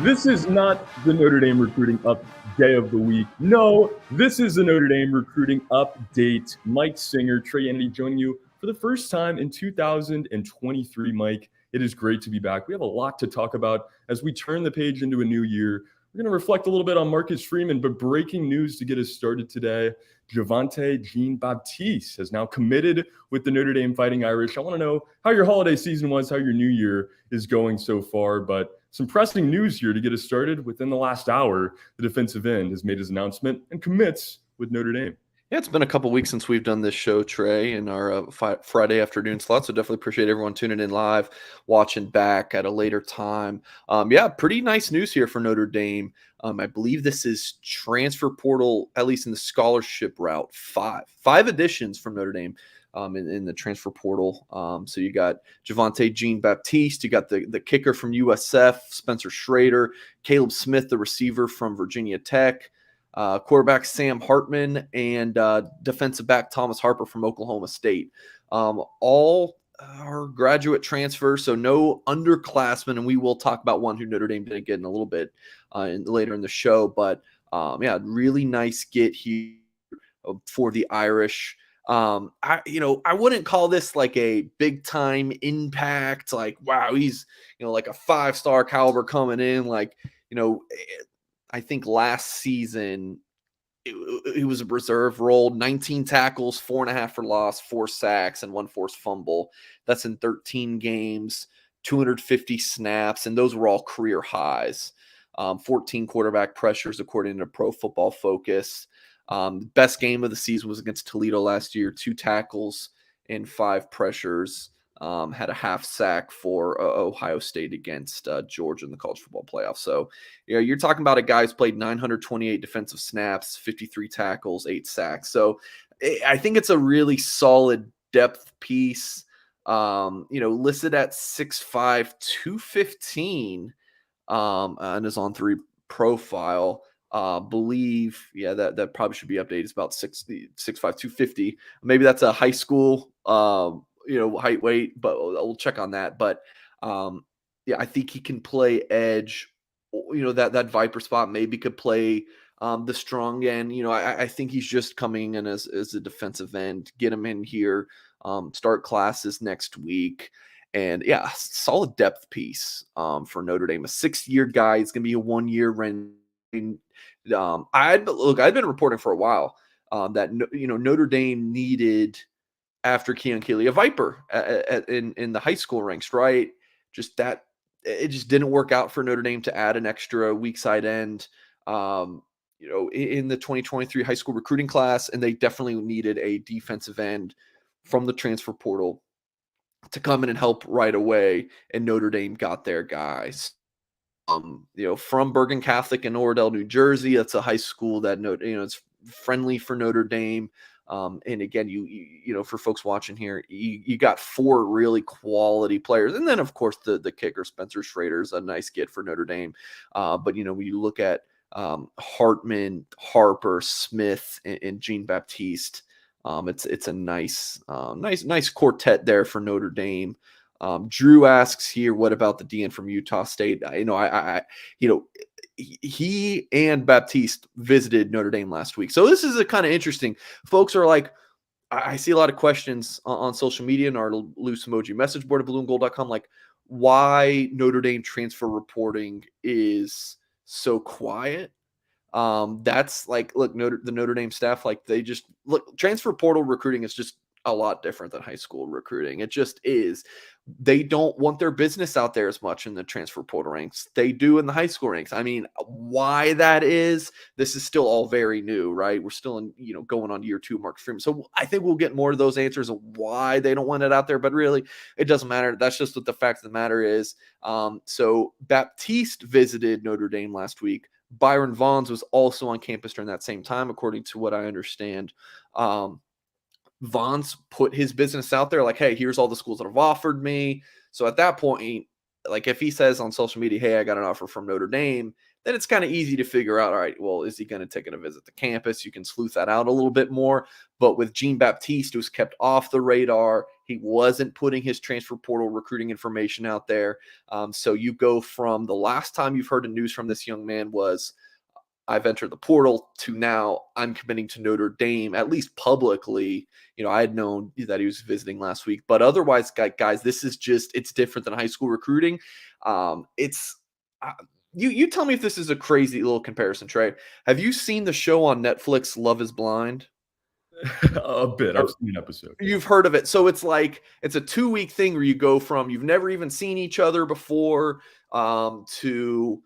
This is not the Notre Dame Recruiting Up Day of the Week. No, this is the Notre Dame Recruiting Update. Mike Singer, Trey Kennedy joining you for the first time in 2023, Mike. It is great to be back. We have a lot to talk about as we turn the page into a new year. We're going to reflect a little bit on Marcus Freeman, but breaking news to get us started today. Javontae Jean-Baptiste has now committed with the Notre Dame Fighting Irish. I want to know how your holiday season was, how your new year is going so far, but some pressing news here to get us started. Within the last hour, the defensive end has made his announcement and commits with Notre Dame. Yeah, it's been a couple weeks since we've done this show, Trey, in our Friday afternoon slot. So definitely appreciate everyone tuning in live, watching back at a later time. Yeah, pretty nice news here for Notre Dame. I believe this is transfer portal, at least in the scholarship route, five additions from Notre Dame in the transfer portal. So you got Javontae Jean-Baptiste, you got the kicker from USF, Spencer Schrader, Caleb Smith, the receiver from Virginia Tech, quarterback Sam Hartman, and defensive back Thomas Harper from Oklahoma State. All are graduate transfers, so no underclassmen, and we will talk about one who Notre Dame didn't get in a little bit later in the show. But yeah, really nice get here for the Irish. I wouldn't call this like a big time impact, like, wow, he's, like a 5-star caliber coming in. Like, I think last season it was a reserve role, 19 tackles, 4.5 for loss, 4 sacks, and 1 forced fumble. That's in 13 games, 250 snaps, and those were all career highs. 14 quarterback pressures, according to Pro Football Focus. Best game of the season was against Toledo last year, 2 tackles and 5 pressures. Had a half sack for Ohio State against Georgia in the college football playoff. So, you're talking about a guy who's played 928 defensive snaps, 53 tackles, 8 sacks. So I think it's a really solid depth piece. Listed at 6'5", 215, and is on 3 profile. Believe, that probably should be updated. It's about 6'5", 250. Maybe that's a high school height, weight, but we'll check on that. But I think he can play edge, that Viper spot. Maybe could play the strong end. I think he's just coming in as a defensive end. Get him in here, start classes next week. And yeah, solid depth piece for Notre Dame. A 6-year guy. It's going to be a 1-year rent. I've been reporting for a while that Notre Dame needed, after Keon Keeley, a Viper in the high school ranks, right? Just that it just didn't work out for Notre Dame to add an extra weak side end, in the 2023 high school recruiting class, and they definitely needed a defensive end from the transfer portal to come in and help right away, and Notre Dame got their guys. From Bergen Catholic in Oradell, New Jersey. That's a high school that it's friendly for Notre Dame. And again, for folks watching here, you got 4 really quality players, and then of course the kicker Spencer Schrader is a nice get for Notre Dame. But when you look at Hartman, Harper, Smith, and Jean-Baptiste, it's a nice quartet there for Notre Dame. Drew asks here, what about the DN from Utah State? He and Baptiste visited Notre Dame last week. So this is a kind of interesting. Folks are like, I see a lot of questions on social media and our loose emoji message board at blueandgold.com, like why Notre Dame transfer reporting is so quiet. That's like, look, the Notre Dame staff, like they just look, transfer portal recruiting is just a lot different than high school recruiting. It just is. They don't want their business out there as much in the transfer portal ranks. They do in the high school ranks. I mean, why that is, this is still all very new, right? We're still in, going on year 2 Marcus Freeman. So I think we'll get more of those answers of why they don't want it out there, but really it doesn't matter. That's just what the fact of the matter is. So Baptiste visited Notre Dame last week. Byron Vaughns was also on campus during that same time, according to what I understand. Vaughns put his business out there like, hey, here's all the schools that have offered me. So at that point, like if he says on social media, hey, I got an offer from Notre Dame, then it's kind of easy to figure out, all right, well, is he going to take a visit to campus? You can sleuth that out a little bit more. But with Jean-Baptiste, who's kept off the radar, he wasn't putting his transfer portal recruiting information out there. So you go from the last time you've heard the news from this young man was, I've entered the portal, to now I'm committing to Notre Dame, at least publicly. I had known that he was visiting last week, but otherwise, guys, this is just, it's different than high school recruiting. You tell me if this is a crazy little comparison, Trey. Have you seen the show on Netflix, Love is Blind? A bit. I've seen an episode. You've heard of it. So it's like, it's a 2-week thing where you go from you've never even seen each other before to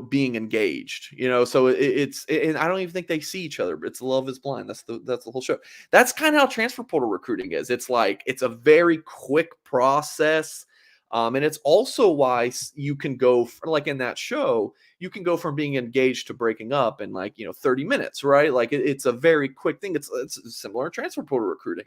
being engaged. So it's and I don't even think they see each other, but it's Love is Blind. That's the whole show. That's kind of how transfer portal recruiting is. It's like, it's a very quick process. And it's also why you can go like in that show, you can go from being engaged to breaking up in 30 minutes, right? Like it's a very quick thing. It's similar to transfer portal recruiting.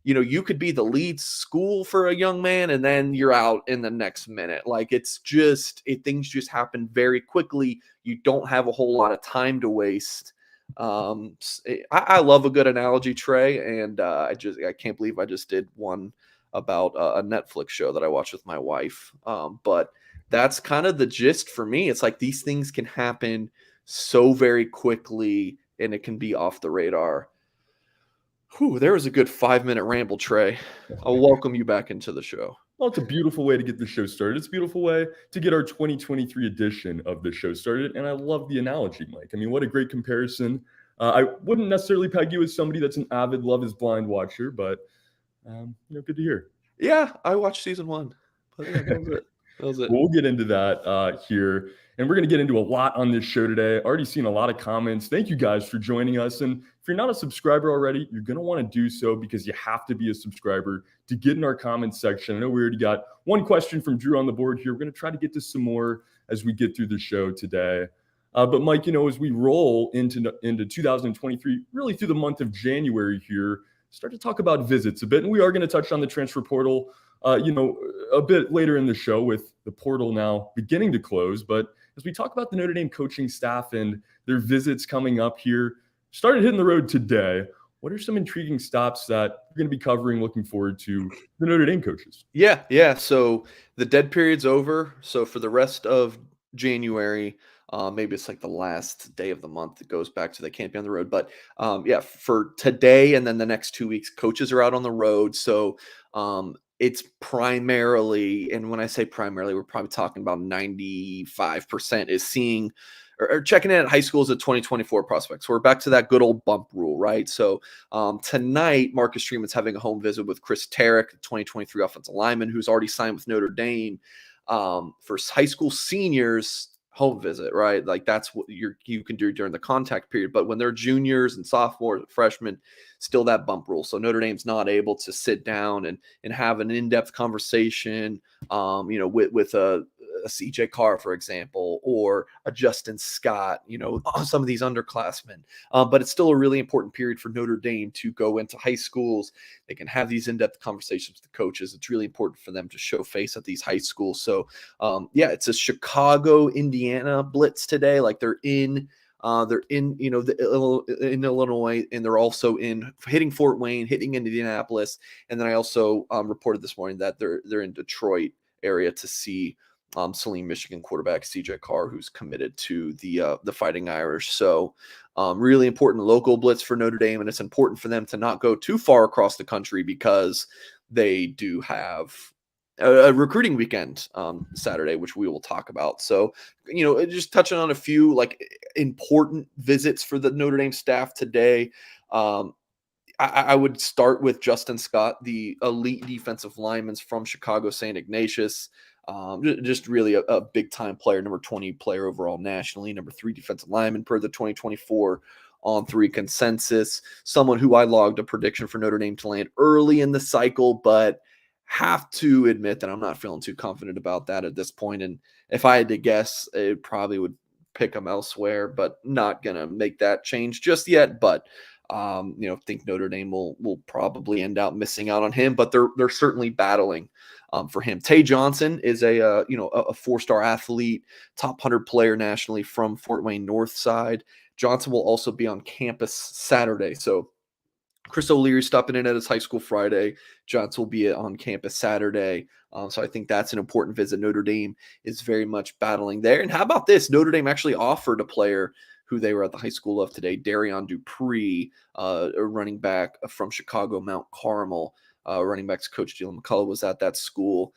You could be the lead school for a young man and then you're out in the next minute. Like things just happen very quickly. You don't have a whole lot of time to waste. I love a good analogy, Trey, and I can't believe I just did one about a Netflix show that I watched with my wife. But that's kind of the gist for me. It's like these things can happen so very quickly and it can be off the radar. Whew, there was a good 5-minute ramble, Trey. I'll welcome you back into the show. Well, it's a beautiful way to get the show started. It's a beautiful way to get our 2023 edition of the show started. And I love the analogy, Mike. I mean, what a great comparison. I wouldn't necessarily peg you as somebody that's an avid Love is Blind watcher, but good to hear. Yeah, I watched season 1. But yeah, that was it. We'll get into that here. And we're going to get into a lot on this show today. Already seen a lot of comments. Thank you guys for joining us. And if you're not a subscriber already, you're going to want to do so because you have to be a subscriber to get in our comments section. I know we already got one question from Drew on the board here. We're going to try to get to some more as we get through the show today. But Mike, as we roll into 2023, really through the month of January here, start to talk about visits a bit. And we are going to touch on the transfer portal, a bit later in the show with the portal now beginning to close. But as we talk about the Notre Dame coaching staff and their visits coming up here, started hitting the road today. What are some intriguing stops that you're going to be covering, looking forward to the Notre Dame coaches? Yeah. So the dead period's over. So for the rest of January, maybe it's like the last day of the month that goes back to they can't be on the road. But for today and then the next 2 weeks, coaches are out on the road. So it's primarily, and when I say primarily, we're probably talking about 95% is seeing or checking in at high schools at 2024 prospects. So we're back to that good old bump rule, right? So tonight, Marcus Freeman's having a home visit with Chris Tarek, the 2023 offensive lineman, who's already signed with Notre Dame. For high school seniors, home visit, right? Like that's what you can do during the contact period. But when they're juniors and sophomores, freshmen, still that bump rule. So Notre Dame's not able to sit down and have an in-depth conversation, with a CJ Carr, for example, or a Justin Scott, some of these underclassmen. But it's still a really important period for Notre Dame to go into high schools. They can have these in-depth conversations with the coaches. It's really important for them to show face at these high schools. So, it's a Chicago, Indiana blitz today. Like they're in Illinois, and they're also hitting Fort Wayne, hitting Indianapolis. And then I also reported this morning that they're in Detroit area to see Saline, Michigan quarterback CJ Carr, who's committed to the Fighting Irish. So really important local blitz for Notre Dame, and it's important for them to not go too far across the country because they do have a recruiting weekend Saturday, which we will talk about. So, just touching on a few important visits for the Notre Dame staff today. I would start with Justin Scott, the elite defensive lineman from Chicago St. Ignatius. Just really a big time player, number 20 player overall nationally, number 3 defensive lineman per the 2024 On3 consensus. Someone who I logged a prediction for Notre Dame to land early in the cycle, but have to admit that I'm not feeling too confident about that at this point. And if I had to guess, it probably would pick him elsewhere, but not going to make that change just yet. But Think Notre Dame will probably end up missing out on him, but they're certainly battling for him. Tay Johnson is a 4-star athlete, top 100 player nationally from Fort Wayne Northside. Johnson will also be on campus Saturday. So Chris O'Leary stopping in at his high school Friday. Johnson will be on campus Saturday. So I think that's an important visit. Notre Dame is very much battling there. And how about this? Notre Dame actually offered a player who they were at the high school of today, Darion Dupree, a running back from Chicago Mount Carmel. Running backs coach Dylan McCullough was at that school.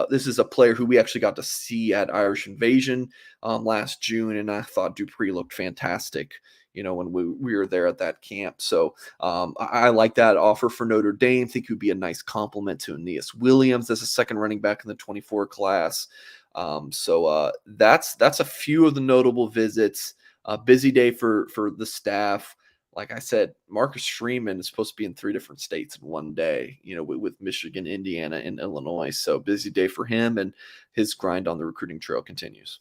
This is a player who we actually got to see at Irish Invasion last June, and I thought Dupree looked fantastic, when we were there at that camp. So I like that offer for Notre Dame. Think he would be a nice compliment to Aeneas Williams as a second running back in the 24 class. So that's a few of the notable visits. Busy day for the staff. Like I said, Marcus Freeman is supposed to be in 3 different states in one day, with Michigan, Indiana, and Illinois. So busy day for him, and his grind on the recruiting trail continues.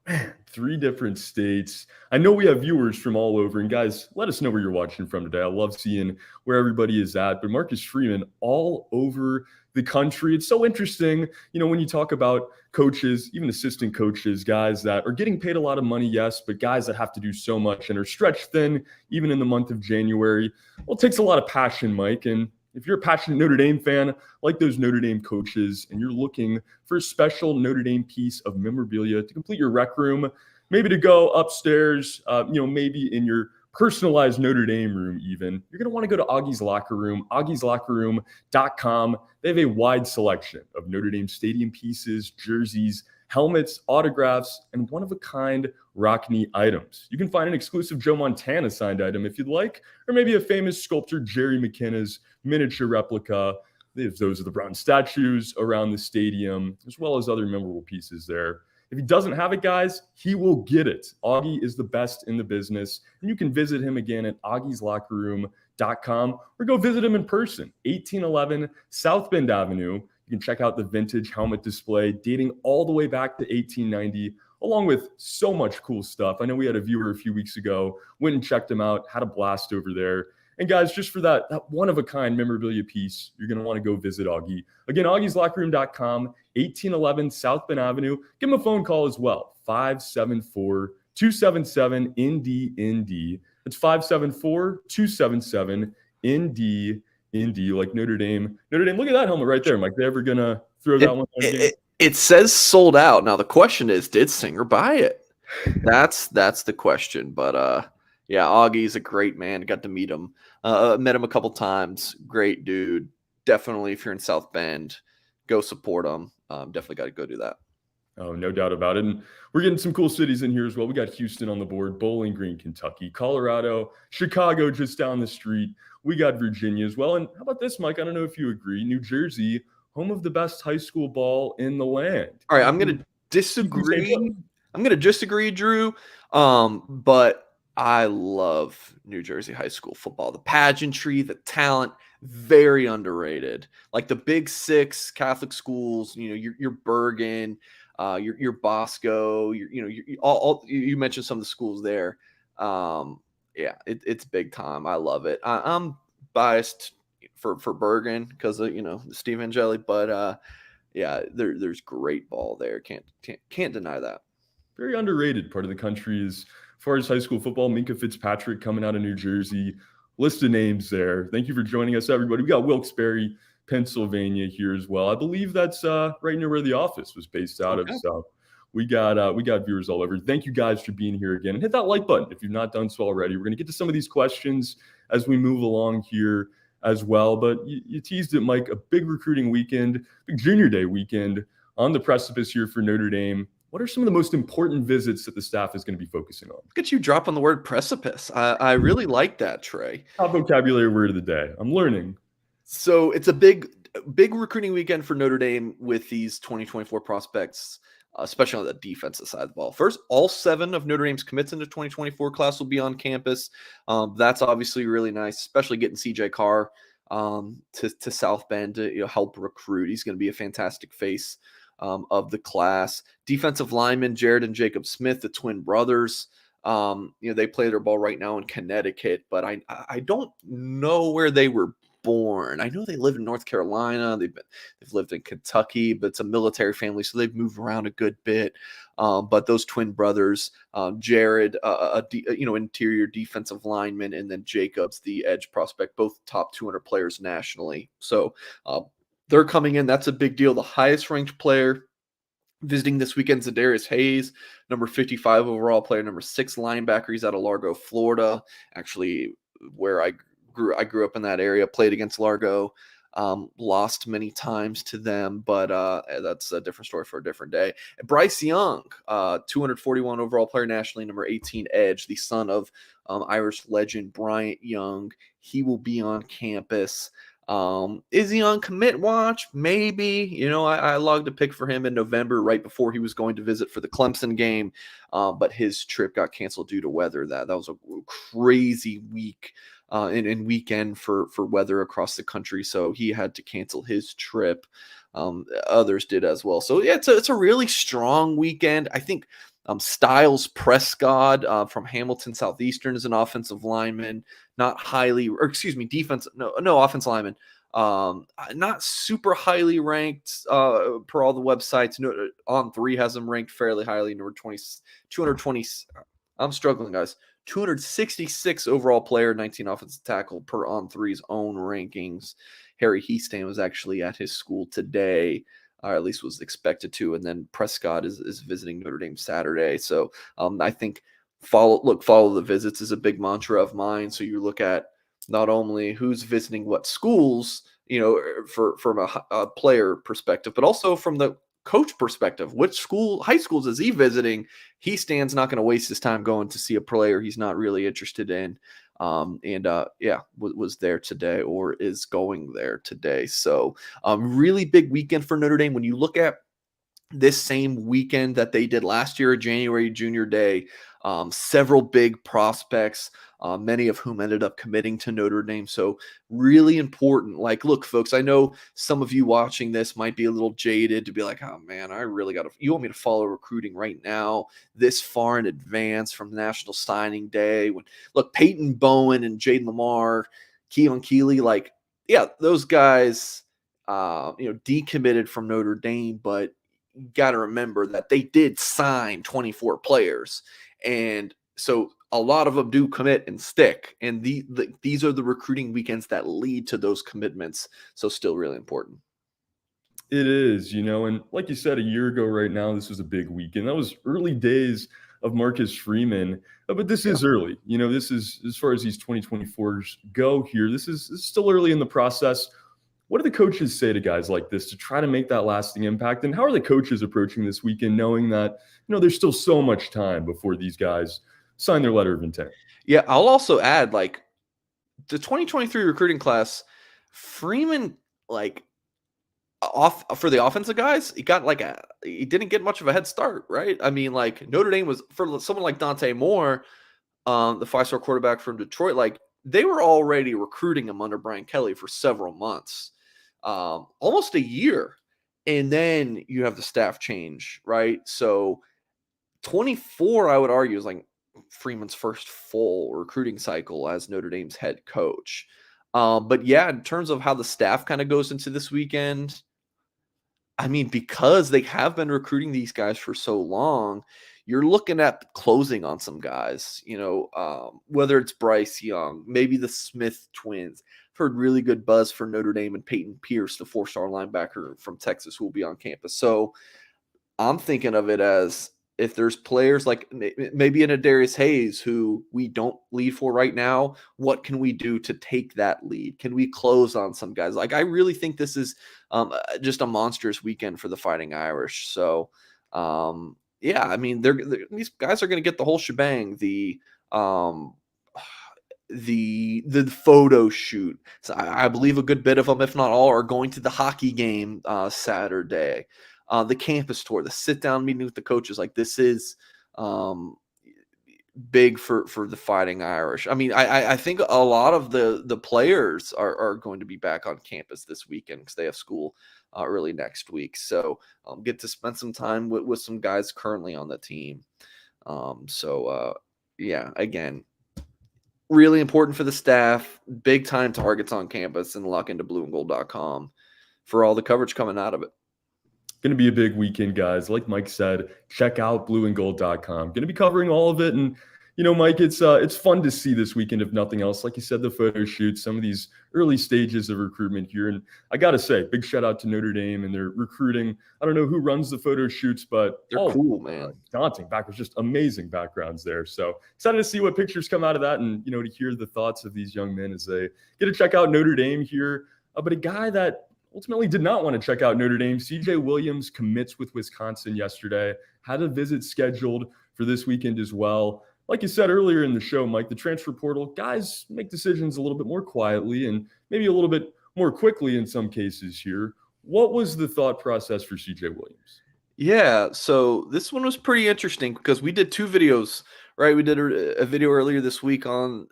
Man, 3 different states. I know we have viewers from all over, and guys, let us know where you're watching from today. I love seeing where everybody is at, but Marcus Freeman all over the country. It's so interesting, when you talk about coaches, even assistant coaches, guys that are getting paid a lot of money, yes, but guys that have to do so much and are stretched thin, even in the month of January. Well, it takes a lot of passion, Mike, and if you're a passionate Notre Dame fan, like those Notre Dame coaches, and you're looking for a special Notre Dame piece of memorabilia to complete your rec room, maybe to go upstairs, maybe in your personalized Notre Dame room even, you're going to want to go to Augie's Locker Room, augieslockerroom.com. They have a wide selection of Notre Dame stadium pieces, jerseys, helmets, autographs, and one-of-a-kind Rockne items. You can find an exclusive Joe Montana signed item if you'd like, or maybe a famous sculptor Jerry McKenna's miniature replica. They have those of the bronze statues around the stadium, as well as other memorable pieces there. If he doesn't have it, guys, he will get it. Augie is the best in the business, and you can visit him again at augieslockerroom.com or go visit him in person, 1811 South Bend Avenue. You can check out the vintage helmet display dating all the way back to 1890, along with so much cool stuff. I know we had a viewer a few weeks ago, went and checked him out, had a blast over there. And guys, just for that one-of-a-kind memorabilia piece, you're going to want to go visit Augie. Again, augieslockerroom.com, 1811 South Bend Avenue. Give him a phone call as well, 574-277-ND-ND. That's 574-277-ND-ND, like Notre Dame. Notre Dame, look at that helmet right there, Mike. They ever going to throw that one? It says sold out. Now, the question is, did Singer buy it? That's the question. But, yeah, Augie's a great man. Got to meet him. Met him a couple times. Great dude. Definitely, if you're in South Bend, go support him. Definitely got to go do that. Oh, no doubt about it. And we're getting some cool cities in here as well. We got Houston on the board, Bowling Green, Kentucky, Colorado, Chicago just down the street. We got Virginia as well. And how about this, Mike? I don't know if you agree. New Jersey, home of the best high school ball in the land. All right, I'm going to disagree. Drew. But I love New Jersey high school football. The pageantry, the talent, very underrated. Like the Big Six Catholic schools, your Bergen, your Bosco, you mentioned some of the schools there. It's big time. I love it. I'm biased for Bergen because of Steve Angeli, but there's great ball there. Can't deny that. Very underrated part of the country is, as far as high school football, Minka Fitzpatrick coming out of New Jersey. List of names there. Thank you for joining us, everybody. We got Wilkes-Barre, Pennsylvania here as well. I believe that's right near where the office was based out of. So we got viewers all over. Thank you guys for being here again. And hit that like button if you've not done so already. We're going to get to some of these questions as we move along here as well. But you teased it, Mike, a big recruiting weekend, big junior day weekend on the precipice here for Notre Dame. What are some of the most important visits that the staff is going to be focusing on? Look at you dropping the word precipice. I really like that, Trey. Top vocabulary word of the day. I'm learning. So it's a big recruiting weekend for Notre Dame with these 2024 prospects, especially on the defensive side of the ball. First, all 7 of Notre Dame's commits in the 2024 class will be on campus. That's obviously really nice, especially getting CJ Carr to South Bend to help recruit. He's going to be a fantastic face of the class. Defensive linemen Jared and Jacob Smith, the twin brothers, They play their ball right now in Connecticut, but I don't know where they were born. I know they live in North Carolina. They've lived in Kentucky, but it's a military family, so they've moved around a good bit. But those twin brothers, Jared, interior defensive lineman, and then Jacobs, the edge prospect, both top 200 players nationally. So they're coming in. That's a big deal. The highest ranked player visiting this weekend, Zadarius Hayes, number 55 overall player, number 6 linebacker. He's out of Largo, Florida, actually where I grew up in that area, played against Largo, lost many times to them, but that's a different story for a different day. And Bryce Young, 241 overall player nationally, number 18 edge, the son of Irish legend Bryant Young. He will be on campus. Is he on commit watch? Maybe. I logged a pick for him in November right before he was going to visit for the Clemson game, but his trip got canceled due to weather. That was a crazy week and weekend for weather across the country, so he had to cancel his trip. Others did as well. So yeah, it's a really strong weekend. I think Styles Prescott from Hamilton Southeastern is an offensive lineman, not highly, or excuse me, defense, no offensive lineman, not super highly ranked per all the websites. No, On3 has him ranked fairly highly, number 20, 220. I'm struggling, guys. 266 overall player, 19 offensive tackle per On3's own rankings. Harry Heastan was actually at his school today, or at least was expected to. And then Prescott is visiting Notre Dame Saturday. So I think follow the visits is a big mantra of mine. So you look at not only who's visiting what schools, from a player perspective, but also from the coach perspective. Which high schools is he visiting? Heastan's not going to waste his time going to see a player he's not really interested in. Was there today or is going there today. So really big weekend for Notre Dame. When you look at this same weekend that they did last year, January Junior Day, several big prospects, many of whom ended up committing to Notre Dame. So really important. Like, look, folks, I know some of you watching this might be a little jaded to be like, oh man, you want me to follow recruiting right now, this far in advance from National Signing Day. Look, Peyton Bowen and Jaden Lamar, Keon Keeley, those guys, decommitted from Notre Dame, but got to remember that they did sign 24 players. And so a lot of them do commit and stick. And these are the recruiting weekends that lead to those commitments. So still really important. It is, and like you said, a year ago right now, this was a big weekend. That was early days of Marcus Freeman, but this is early. This is, as far as these 2024s go here, this is still early in the process. What do the coaches say to guys like this to try to make that lasting impact? And how are the coaches approaching this weekend, knowing that, there's still so much time before these guys sign their letter of intent? Yeah, I'll also add, the 2023 recruiting class, Freeman, off for the offensive guys, he didn't get much of a head start, right? I mean, Notre Dame was, for someone like Dante Moore, the 5-star quarterback from Detroit, they were already recruiting him under Brian Kelly for several months, almost a year. And then you have the staff change, right? So 24, I would argue, is Freeman's first full recruiting cycle as Notre Dame's head coach. But yeah, in terms of how the staff kind of goes into this weekend, I mean, because they have been recruiting these guys for so long, you're looking at closing on some guys, whether it's Bryce Young, maybe the Smith twins. I've heard really good buzz for Notre Dame and Peyton Pierce, the 4-star linebacker from Texas, who will be on campus. So I'm thinking of it as, if there's players like maybe a Darius Hayes who we don't lead for right now, what can we do to take that lead? Can we close on some guys? I really think this is just a monstrous weekend for the Fighting Irish. So, I mean, these guys are going to get the whole shebang. The photo shoot. So I believe a good bit of them, if not all, are going to the hockey game Saturday. The campus tour, the sit-down meeting with the coaches, this is big for the Fighting Irish. I mean, I think a lot of the players are going to be back on campus this weekend because they have school early next week. So get to spend some time with some guys currently on the team. yeah, again, really important for the staff, big time targets on campus, and lock into blueandgold.com for all the coverage coming out of it. Going to be a big weekend, guys. Like Mike said, check out blueandgold.com. Going to be covering all of it. And, Mike, it's fun to see this weekend, if nothing else. Like you said, the photo shoots, some of these early stages of recruitment here. And I got to say, big shout out to Notre Dame and their recruiting. I don't know who runs the photo shoots, but They're cool, man. Daunting backgrounds, just amazing backgrounds there. So excited to see what pictures come out of that and, to hear the thoughts of these young men as they get to check out Notre Dame here. But a guy that ultimately did not want to check out Notre Dame. CJ Williams commits with Wisconsin yesterday, had a visit scheduled for this weekend as well. Like you said earlier in the show, Mike, the transfer portal, guys make decisions a little bit more quietly and maybe a little bit more quickly in some cases here. What was the thought process for CJ Williams? Yeah, so this one was pretty interesting because we did 2 videos, right? We did a video earlier this week on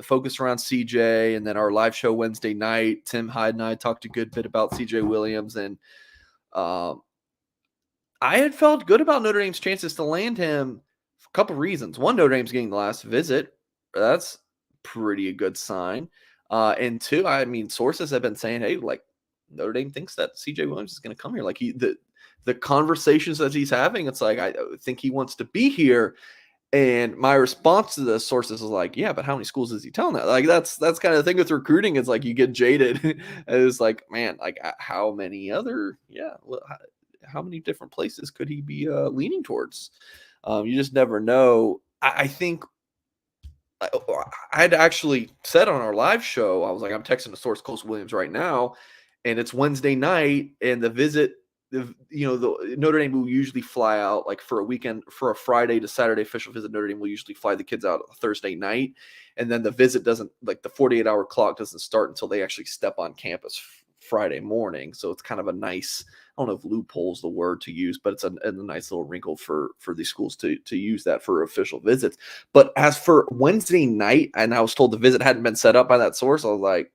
focused around CJ, and then our live show Wednesday night. Tim Hyde and I talked a good bit about CJ Williams, and I had felt good about Notre Dame's chances to land him for a couple reasons. One, Notre Dame's getting the last visit. That's pretty a good sign. And two, I mean, sources have been saying, hey, like Notre Dame thinks that CJ Williams is going to come here. Like the conversations that he's having, it's like, I think he wants to be here. And my response to the sources is like, yeah, but how many schools is he telling that? Like, that's kind of the thing with recruiting. It's like you get jaded. It's like, man, like how many other, how many different places could he be leaning towards? You just never know. I think I had actually said on our live show, I was like, I'm texting the source Close Williams right now, and it's Wednesday night, and the visit, the Notre Dame will usually fly out like for a weekend, for a Friday to Saturday official visit. Notre Dame will usually fly the kids out Thursday night, and then the visit doesn't, like the 48-hour clock doesn't start until they actually step on campus Friday morning. So it's kind of a nice, I don't know if loophole is the word to use, but it's a nice little wrinkle for these schools to use that for official visits. But as for Wednesday night, and I was told the visit hadn't been set up by that source, I was like,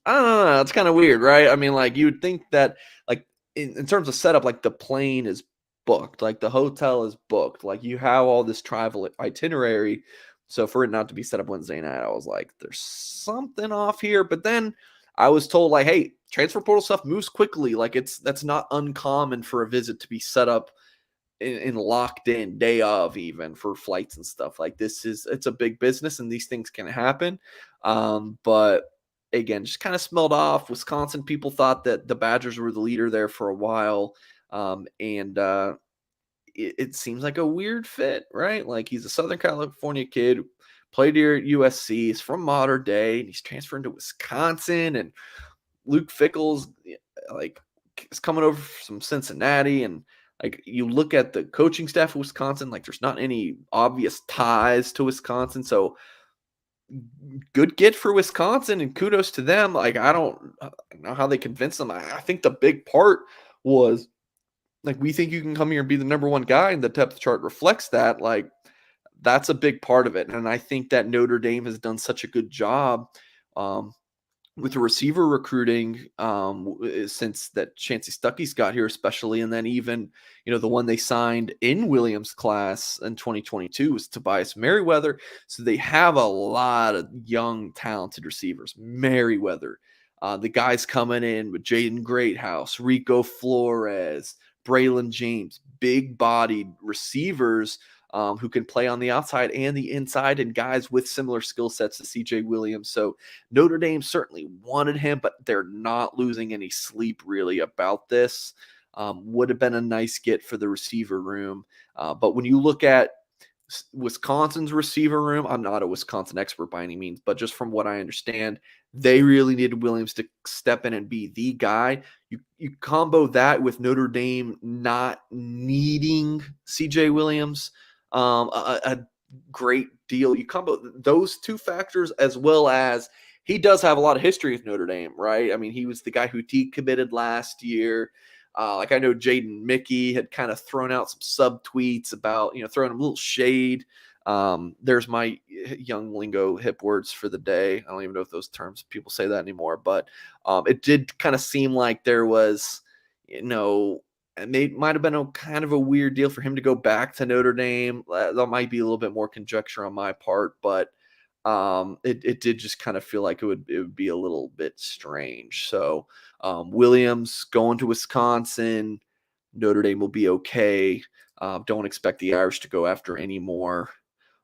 I don't know, it's kind of weird, right? I mean, like you would think that, like in terms of setup, like the plane is booked, like the hotel is booked, like you have all this travel itinerary. So for it not to be set up Wednesday night, I was like, there's something off here. But then I was told, like, hey, transfer portal stuff moves quickly. Like that's not uncommon for a visit to be set up in locked in day of, even for flights and stuff. Like it's a big business and these things can happen. But again, just kind of smelled off. Wisconsin people thought that the Badgers were the leader there for a while. And it seems like a weird fit, right? Like he's a Southern California kid, played here at USC, he's from modern day, and he's transferring to Wisconsin. And Luke Fickell's like is coming over from Cincinnati, and like you look at the coaching staff of Wisconsin, like there's not any obvious ties to Wisconsin. So good get for Wisconsin, and kudos to them. Like I don't know how they convinced them. I think the big part was like, we think you can come here and be the number one guy, and the depth chart reflects that. Like that's a big part of it. And I think that Notre Dame has done such a good job with the receiver recruiting since that Chancey Stuckey's got here, especially. And then even, the one they signed in Williams' class in 2022 was Tobias Merriweather. So they have a lot of young, talented receivers. Merriweather, the guys coming in with Jaden Greathouse, Rico Flores, Braylon James, big-bodied receivers who can play on the outside and the inside, and guys with similar skill sets to CJ Williams. So Notre Dame certainly wanted him, but they're not losing any sleep really about this. Would have been a nice get for the receiver room. But when you look at Wisconsin's receiver room, I'm not a Wisconsin expert by any means, but just from what I understand, they really needed Williams to step in and be the guy. You combo that with Notre Dame not needing CJ Williams, a great deal. You combo those two factors, as well as he does have a lot of history with Notre Dame, right? I mean, he was the guy who decommitted last year. Like I know Jaden Mickey had kind of thrown out some subtweets about, throwing him a little shade. There's my young lingo hip words for the day. I don't even know if those terms people say that anymore, but it did kind of seem like there was, it might have been a kind of a weird deal for him to go back to Notre Dame. That might be a little bit more conjecture on my part, but it did just kind of feel like it would be a little bit strange. So Williams going to Wisconsin, Notre Dame will be okay. Don't expect the Irish to go after any more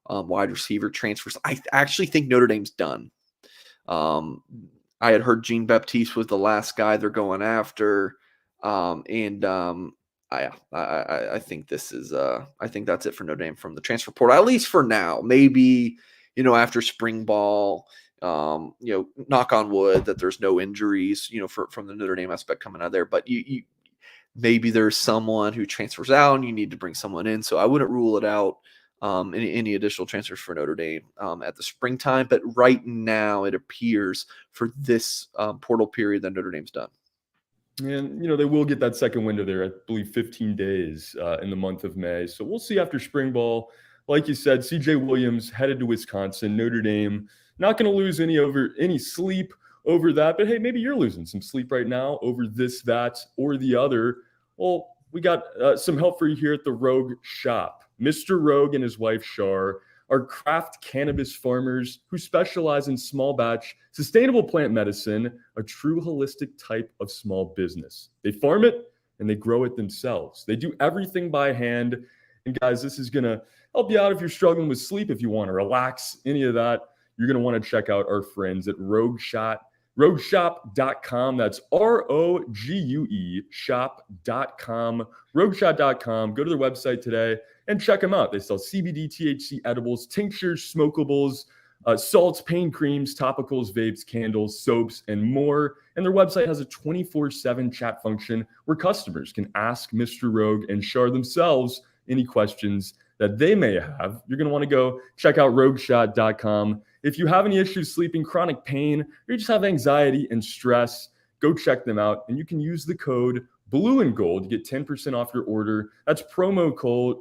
wide receiver transfers. I actually think Notre Dame's done. I had heard Jean-Baptiste was the last guy they're going after. I think this is I think that's it for Notre Dame from the transfer portal, at least for now. Maybe, after spring ball, knock on wood that there's no injuries, from the Notre Dame aspect coming out of there. But you maybe there's someone who transfers out and you need to bring someone in. So I wouldn't rule it out. Any additional transfers for Notre Dame at the springtime. But right now, it appears for this portal period that Notre Dame's done. And, they will get that second window there, I believe 15 days in the month of May. So we'll see after spring ball. Like you said, CJ Williams headed to Wisconsin. Notre Dame not going to lose any sleep over that. But, hey, maybe you're losing some sleep right now over this, that, or the other. Well, we got some help for you here at the Rogue Shop. Mr. Rogue and his wife, Shar, are craft cannabis farmers who specialize in small batch, sustainable plant medicine, a true holistic type of small business. They farm it and they grow it themselves. They do everything by hand. And guys, this is going to help you out if you're struggling with sleep, if you want to relax, any of that. You're going to want to check out our friends at rogueshop.com. That's ROGUE shop.com, rogueshop.com. Go to their website today and check them out. They sell CBD, THC edibles, tinctures, smokables, salts, pain creams, topicals, vapes, candles, soaps, and more. And their website has a 24/7 chat function where customers can ask Mr. Rogue and Shar themselves any questions that they may have. You're going to want to go check out rogueshop.com. If you have any issues sleeping, chronic pain, or you just have anxiety and stress, go check them out. And you can use the code Blue and Gold to get 10% off your order. That's promo code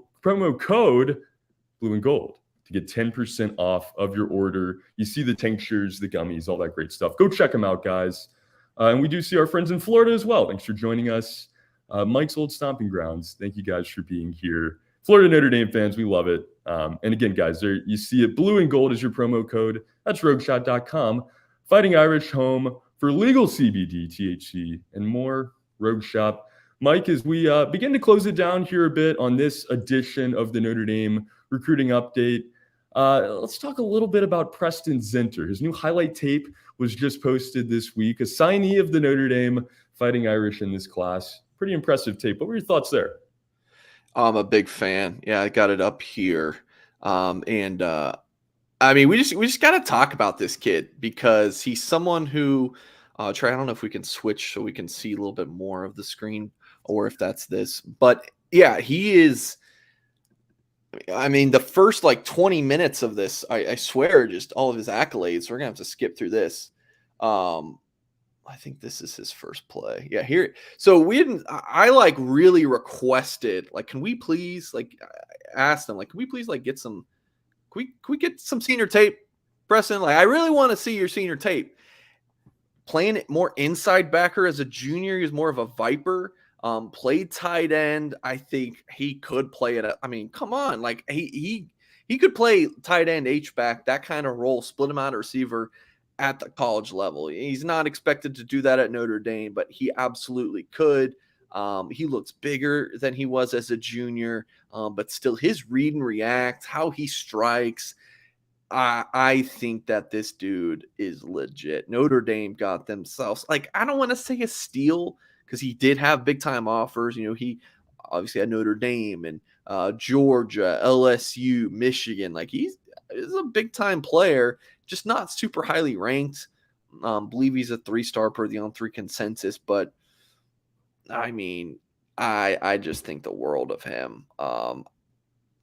Blue and Gold to get 10% off of your order. You see the tinctures, the gummies, all that great stuff. Go check them out, guys. And we do see our friends in Florida as well. Thanks for joining us. Mike's old stomping grounds. Thank you guys for being here. Florida Notre Dame fans, we love it. And again, guys, there you see it. Blue and Gold is your promo code. That's rogueshot.com. Fighting Irish home for legal CBD, THC, and more. Rogue Shop. Mike, as we begin to close it down here a bit on this edition of the Notre Dame Recruiting Update, let's talk a little bit about Preston Zinter. His new highlight tape was just posted this week, a signee of the Notre Dame Fighting Irish in this class. Pretty impressive tape. What were your thoughts there? I'm a big fan. Yeah, I got it up here. I mean, we just got to talk about this kid because he's someone who, Trey, I don't know if we can switch so we can see a little bit more of the screen or if that's this. But yeah, he is. I mean, the first 20 minutes of this, I swear, just all of his accolades. We're going to have to skip through this. I think this is his first play. Yeah, here. So I really requested, can we please, ask them, can we please, get some, can we get some senior tape, Preston? I really want to see your senior tape. Playing it more inside backer as a junior, he was more of a Viper. Played tight end. I think he could play it. I mean, come on. He could play tight end, H-back, that kind of role, split him out a receiver at the college level. He's not expected to do that at Notre Dame, but he absolutely could. He looks bigger than he was as a junior, but still his read and react, how he strikes, I think that this dude is legit. Notre Dame got themselves, I don't want to say a steal because he did have big time offers. He obviously had Notre Dame and Georgia, LSU, Michigan. He's a big time player, just not super highly ranked. Believe he's a 3-star per the On3 consensus, but I mean, I just think the world of him.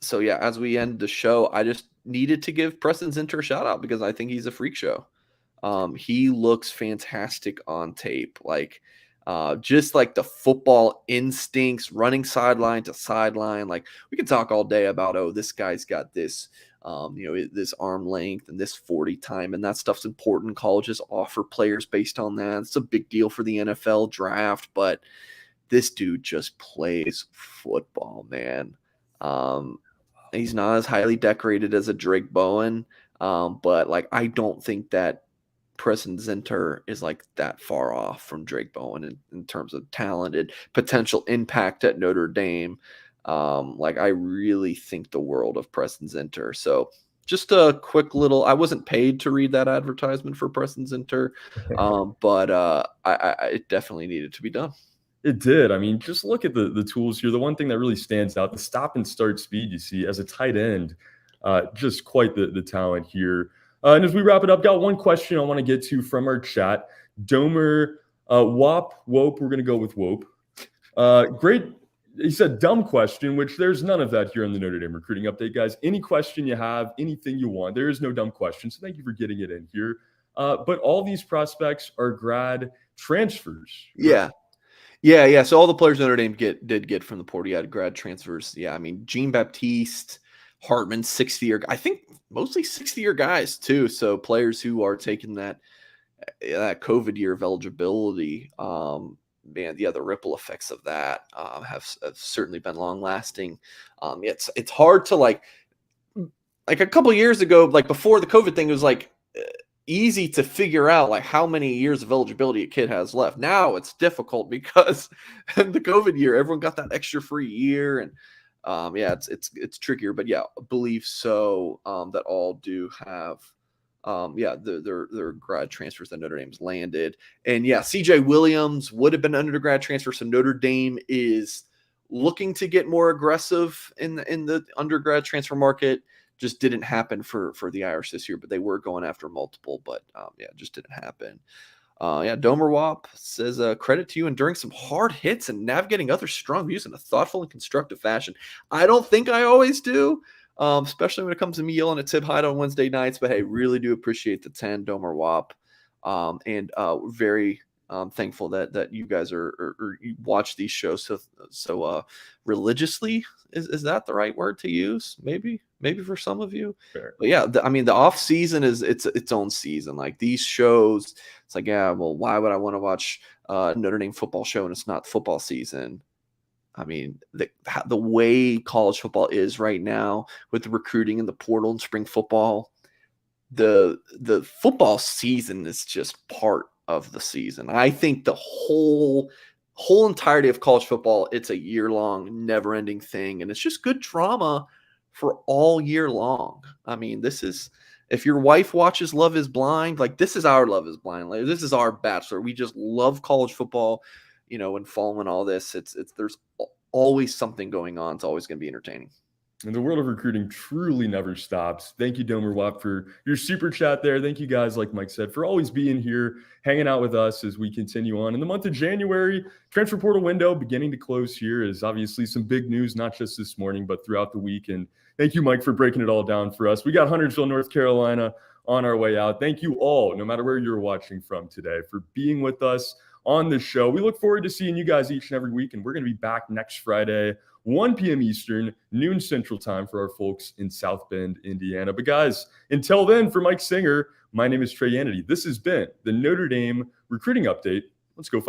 So yeah, as we end the show, I just needed to give Preston Zinter a shout out because I think he's a freak show. He looks fantastic on tape. Just the football instincts, running sideline to sideline. We can talk all day about, this guy's got this, this arm length and this 40 time, and that stuff's important. Colleges offer players based on that. It's a big deal for the NFL draft, but this dude just plays football, man. He's not as highly decorated as a Drake Bowen, but like I don't think that Preston Zinter is like that far off from Drake Bowen in terms of talented potential impact at Notre Dame. Like I really think the world of Preston Zinter. So just a quick little, I wasn't paid to read that advertisement for Preston Zinter, but it definitely needed to be done. It did. I mean, just look at the tools here. The one thing that really stands out, the stop and start speed you see as a tight end, just quite the talent here. And as we wrap it up, got one question I want to get to from our chat. Domer, Wope, we're going to go with Wope. Great. He said dumb question, which there's none of that here in the Notre Dame Recruiting Update, guys. Any question you have, anything you want, there is no dumb question. So thank you for getting it in here. But all these prospects are grad transfers. Correct? Yeah. So all the players Notre Dame did get from the portal, had grad transfers. Yeah, I mean Jean-Baptiste, Hartman, 60-year. I think mostly 60-year guys too. So players who are taking that COVID year of eligibility. Man, the ripple effects of that have certainly been long lasting. It's hard to like a couple years ago, like before the COVID thing, it was like easy to figure out like how many years of eligibility a kid has left. Now it's difficult because in the COVID year, everyone got that extra free year, and it's trickier. But yeah, I believe so that all do have their grad transfers that Notre Dame's landed. And yeah, CJ Williams would have been undergrad transfer, so Notre Dame is looking to get more aggressive in the undergrad transfer market. Just didn't happen for the Irish this year, but they were going after multiple, but it just didn't happen. Domer Wope says, credit to you enduring some hard hits and navigating other strong views in a thoughtful and constructive fashion. I don't think I always do, especially when it comes to me yelling at Tib Hyde on Wednesday nights, but hey, really do appreciate the 10, Domer Wope, and very thankful that you guys are you watch these shows so religiously. Is that the right word to use? Maybe for some of you. Fair. But yeah, the off season is its own season. Like these shows, it's like, yeah, well, why would I want to watch Notre Dame football show and it's not football season? I mean, the way college football is right now with the recruiting and the portal and spring football, the football season is just part of the season. I think the whole entirety of college football, it's a year-long, never-ending thing, and it's just good drama for all year long. I mean, this is, if your wife watches Love is Blind, like this is our Love is Blind. Like, this is our Bachelor. We just love college football, and following all this. It's there's always something going on. It's always going to be entertaining. And the world of recruiting truly never stops. Thank you, Domer Wope, for your super chat there. Thank you guys, like Mike said, for always being here, hanging out with us as we continue on. In the month of January, transfer portal window beginning to close here is obviously some big news, not just this morning, but throughout the week. And thank you, Mike, for breaking it all down for us. We got Huntersville, North Carolina on our way out. Thank you all, no matter where you're watching from today, for being with us on this show. We look forward to seeing you guys each and every week, and we're going to be back next Friday, 1 p.m. Eastern, noon Central Time for our folks in South Bend, Indiana. But guys, until then, for Mike Singer, my name is Trey Yanity. This has been the Notre Dame Recruiting Update. Let's go.